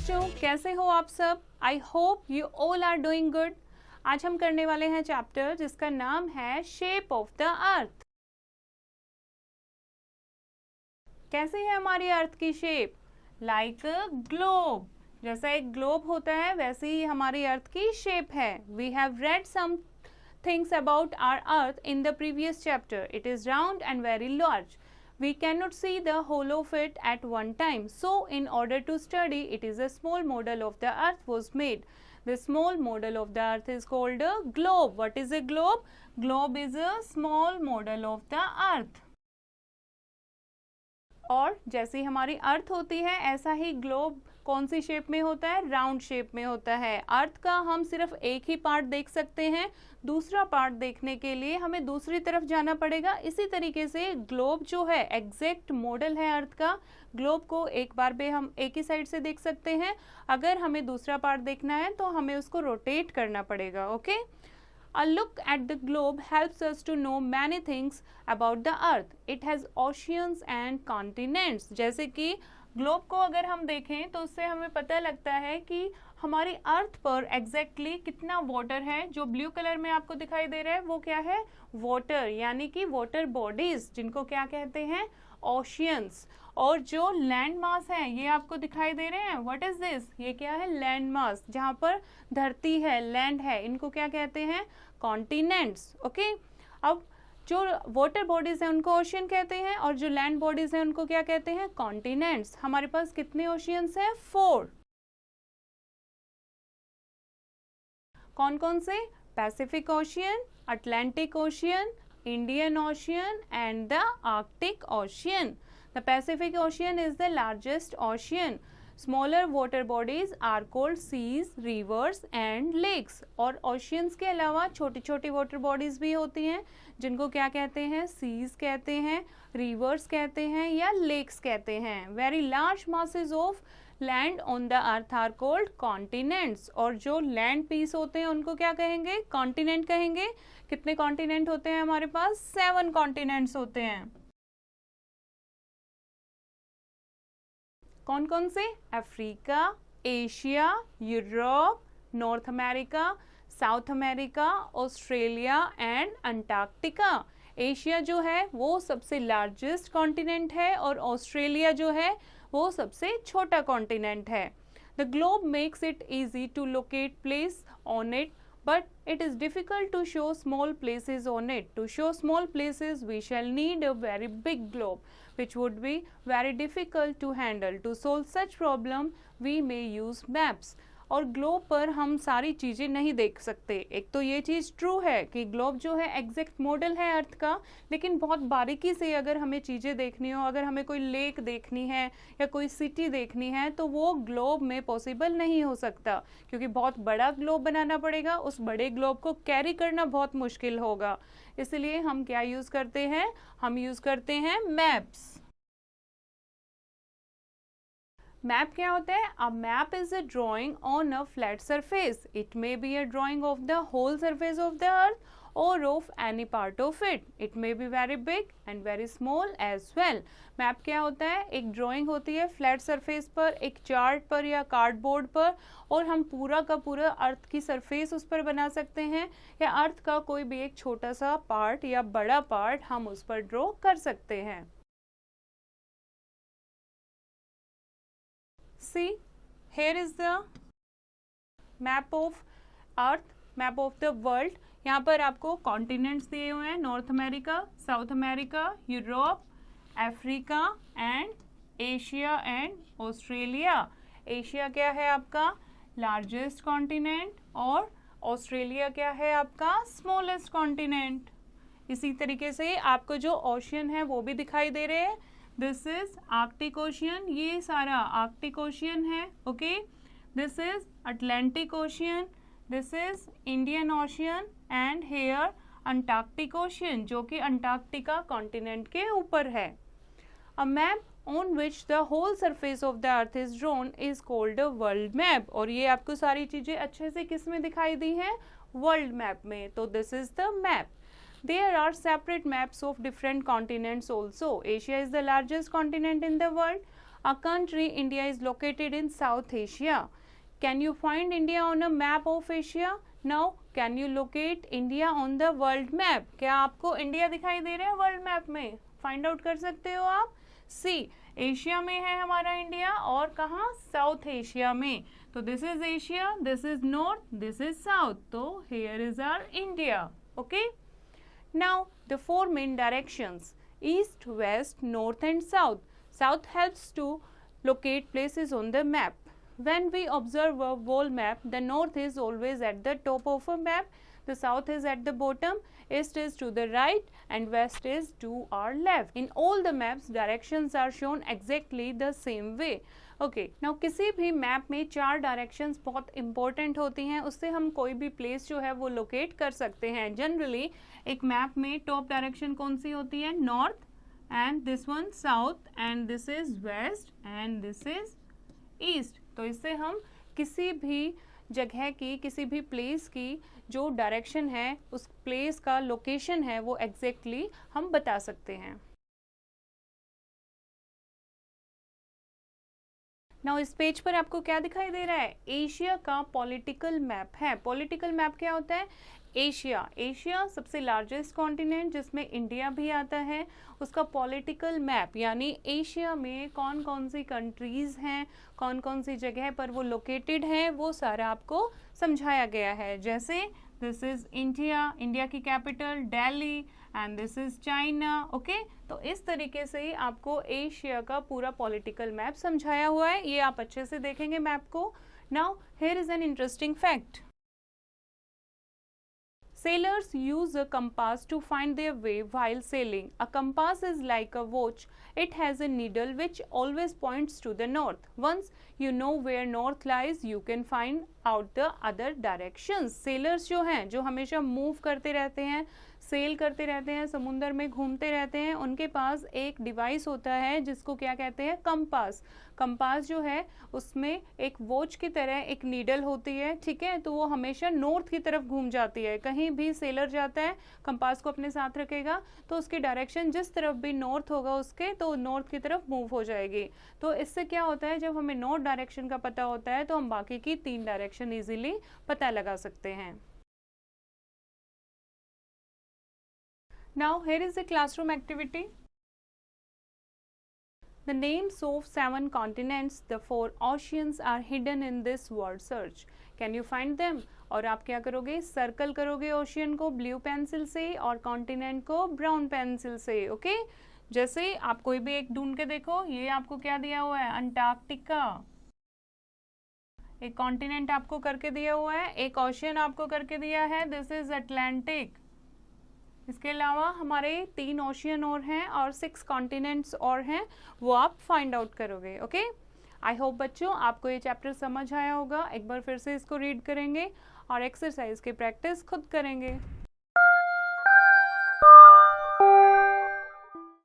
बच्चों, कैसे हो आप सब? I hope you all are doing good. आज हम करने वाले हैं चैप्टर जिसका नाम है शेप ऑफ द अर्थ। कैसे है हमारी अर्थ की शेप? Like a globe. जैसा एक ग्लोब होता है वैसे ही हमारी अर्थ की शेप है। We have read some things about our earth in the previous chapter. It is round and very large. We cannot see the whole of it at one time. So in order to study it, is a small model of the earth was made. The small model of the earth is called a globe. What is a globe? Globe is a small model of the earth. और जैसी हमारी अर्थ होती है ऐसा ही globe कौन सी shape में होता है? राउंड शेप में होता है। अर्थ का हम सिर्फ एक ही पार्ट देख सकते हैं, दूसरा पार्ट देखने के लिए हमें दूसरी तरफ जाना पड़ेगा। इसी तरीके से ग्लोब जो है एग्जैक्ट मॉडल है अर्थ का। ग्लोब को एक बार में हम एक ही साइड से देख सकते हैं, अगर हमें दूसरा पार्ट देखना है तो हमें उसको रोटेट करना पड़ेगा। Okay, A look at the globe helps us to know many things about the earth. It has oceans and continents. जैसे कि ग्लोब को अगर हम देखें तो उससे हमें पता लगता है कि हमारी अर्थ पर एग्जैक्टली कितना वाटर है। जो ब्लू कलर में आपको दिखाई दे रहा है वो क्या है? वाटर, यानी कि वाटर बॉडीज, जिनको क्या कहते हैं? ओशियंस। और जो लैंड मास है ये आपको दिखाई दे रहे हैं। What is this? ये क्या है? लैंड मास, जहाँ पर धरती है, लैंड है, इनको क्या कहते हैं? कॉन्टिनेंट्स। ओके, अब जो वाटर बॉडीज हैं उनको ओशियन कहते हैं और जो लैंड बॉडीज हैं उनको क्या कहते हैं? कॉन्टिनेंट्स। हमारे पास कितने ओशियंस हैं? 4। कौन कौन से? Pacific ocean, Atlantic ocean, Indian Ocean and the Arctic ocean. The Pacific Ocean is the largest ocean. Smaller water bodies are called seas, rivers and lakes. और oceans के अलावा छोटी छोटी water bodies भी होती हैं जिनको क्या कहते हैं? seas कहते हैं, rivers कहते हैं या lakes कहते हैं। Very large masses of land on the earth are called continents. और जो land piece होते हैं उनको क्या कहेंगे? continent कहेंगे। कितने continent होते हैं हमारे पास? 7 continents होते हैं। कौन कौन से? Africa, Asia, Europe, north America, south America, Australia and Antarctica. Asia जो है वो सबसे लार्जेस्ट कॉन्टिनेंट है और ऑस्ट्रेलिया जो है वो सबसे छोटा कॉन्टिनेंट है। The globe makes it easy to locate place on it, but it is difficult to show small places on it. To show small places we shall need a very big globe, which would be very difficult to handle. To solve such problem we may use maps. और globe पर हम सारी चीज़ें नहीं देख सकते। एक तो ये चीज़ ट्रू है कि ग्लोब जो है एग्जैक्ट मॉडल है अर्थ का, लेकिन बहुत बारीकी से अगर हमें चीज़ें देखनी हो, अगर हमें कोई लेक देखनी है या कोई सिटी देखनी है तो वो ग्लोब में पॉसिबल नहीं हो सकता, क्योंकि बहुत बड़ा ग्लोब बनाना पड़ेगा, उस बड़े ग्लोब को कैरी करना बहुत मुश्किल होगा। इसलिए हम क्या यूज़ करते हैं? हम यूज़ करते हैं मैप्स। मैप क्या होता है? A map is a drawing on a flat surface. It may be a drawing of the whole surface of the earth or of any part of it. It may be very big and very small as well. Map क्या होता है? एक drawing होती है flat surface पर, एक chart पर या कार्डबोर्ड पर, और हम पूरा का पूरा अर्थ की सरफेस उस पर बना सकते हैं, या अर्थ का कोई भी एक छोटा सा पार्ट या बड़ा पार्ट हम उस पर ड्रॉ कर सकते हैं। See, here is the map of earth, map of the world. यहाँ पर आपको कॉन्टिनेंट्स दिए हुए हैं, north America, south America, Europe, Africa and Asia and Australia. Asia क्या है आपका? लार्जेस्ट कॉन्टिनेंट, और ऑस्ट्रेलिया क्या है आपका? Smallest continent. इसी तरीके से आपको जो ओशियन है वो भी दिखाई दे रहे हैं। दिस इज आर्कटिक ओशियन, ये सारा आर्कटिक ओशियन है। Okay, this is Atlantic Ocean, this is Indian Ocean and here Antarctic Ocean, जो कि अंटार्कटिका कॉन्टिनेंट के ऊपर है। A map on which the whole surface of the earth is drawn is called a world map. और ये आपको सारी चीजें अच्छे से किस में दिखाई दी हैं? वर्ल्ड मैप में। तो this is the map. There are separate maps of different continents also. Asia is the largest continent in the world. A country, India, is located in South Asia. Can you find India on a map of Asia? Now, can you locate India on the world map? क्या आपको India दिखाई दे रहा है world map में? Find out कर सकते हो आप. सी, एशिया में है हमारा इंडिया और कहाँ? साउथ एशिया में. तो this is Asia, this is north, this is south. तो here is our India. Okay. Now the four main directions: east, west, north and south. South helps to locate places on the map. When we observe a whole map, the north is always at the top of a map, the south is at the bottom, east is to the right and west is to our left. In all the maps, directions are shown exactly the same way. Okay, now किसी भी map में 4 directions बहुत important होती हैं. उससे हम कोई भी प्लेस जो है वो लोकेट कर सकते हैं. जनरली एक मैप में टॉप डायरेक्शन कौन सी होती है? North, and this one south, and this is west, and this is east. तो इससे हम किसी भी जगह की, किसी भी प्लेस की जो डायरेक्शन है, उस प्लेस का लोकेशन है, वो एग्जैक्टली हम बता सकते हैं. नाउ इस पेज पर आपको क्या दिखाई दे रहा है? एशिया का पॉलिटिकल मैप है. पॉलिटिकल मैप क्या होता है? एशिया, एशिया सबसे लार्जेस्ट कॉन्टिनेंट जिसमें इंडिया भी आता है, उसका पॉलिटिकल मैप यानी एशिया में कौन कौन सी कंट्रीज़ हैं, कौन कौन सी जगह पर वो लोकेटेड हैं, वो सारा आपको समझाया गया है. जैसे दिस इज़ इंडिया, इंडिया की capital Delhi, and this is China. Okay, तो इस तरीके से ही आपको एशिया का पूरा पॉलिटिकल मैप समझाया हुआ है. ये आप अच्छे से देखेंगे मैप को. Now here is an interesting fact. Sailors use a compass to find their way while sailing. A compass is like a watch. It has a needle which always points to the north. Once you know where north lies, you can find out the other directions. Sailors जो हैं, जो हमेशा move करते रहते हैं, cell करते रहते हैं, समुंदर में घूमते रहते हैं, उनके पास एक डिवाइस होता है जिसको क्या कहते हैं? कंपास. कंपास जो है उसमें एक वॉच की तरह एक नीडल होती है. ठीक है, तो वो हमेशा नॉर्थ की तरफ घूम जाती है. कहीं भी सेलर जाता है, कंपास को अपने साथ रखेगा तो उसकी डायरेक्शन जिस तरफ भी नॉर्थ होगा उसके, तो नॉर्थ की तरफ मूव हो जाएगी. तो इससे क्या होता है, जब हमें नॉर्थ डायरेक्शन का पता होता है तो हम बाकी की 3 डायरेक्शन इजीली पता लगा सकते हैं. Now here is a classroom activity. The names of 7 continents, the 4 oceans are hidden in this word search. Can you find them? और आप क्या करोगे? सर्कल करोगे ओशियन को ब्लू पेंसिल से और कॉन्टिनेंट को ब्राउन पेंसिल से. ओके, जैसे आप कोई भी एक ढूंढ के देखो. ये आपको क्या दिया हुआ है? अंटार्कटिका. एक कॉन्टिनेंट आपको करके दिया हुआ है, एक ओशियन आपको करके दिया है, दिस इज अटलांटिक. इसके अलावा हमारे 3 ओशियन और हैं और 6 कॉन्टिनेंट्स और हैं, वो आप फाइंड आउट करोगे. ओके, आई होप बच्चों आपको ये चैप्टर समझ आया होगा. एक बार फिर से इसको रीड करेंगे और एक्सरसाइज की प्रैक्टिस खुद करेंगे.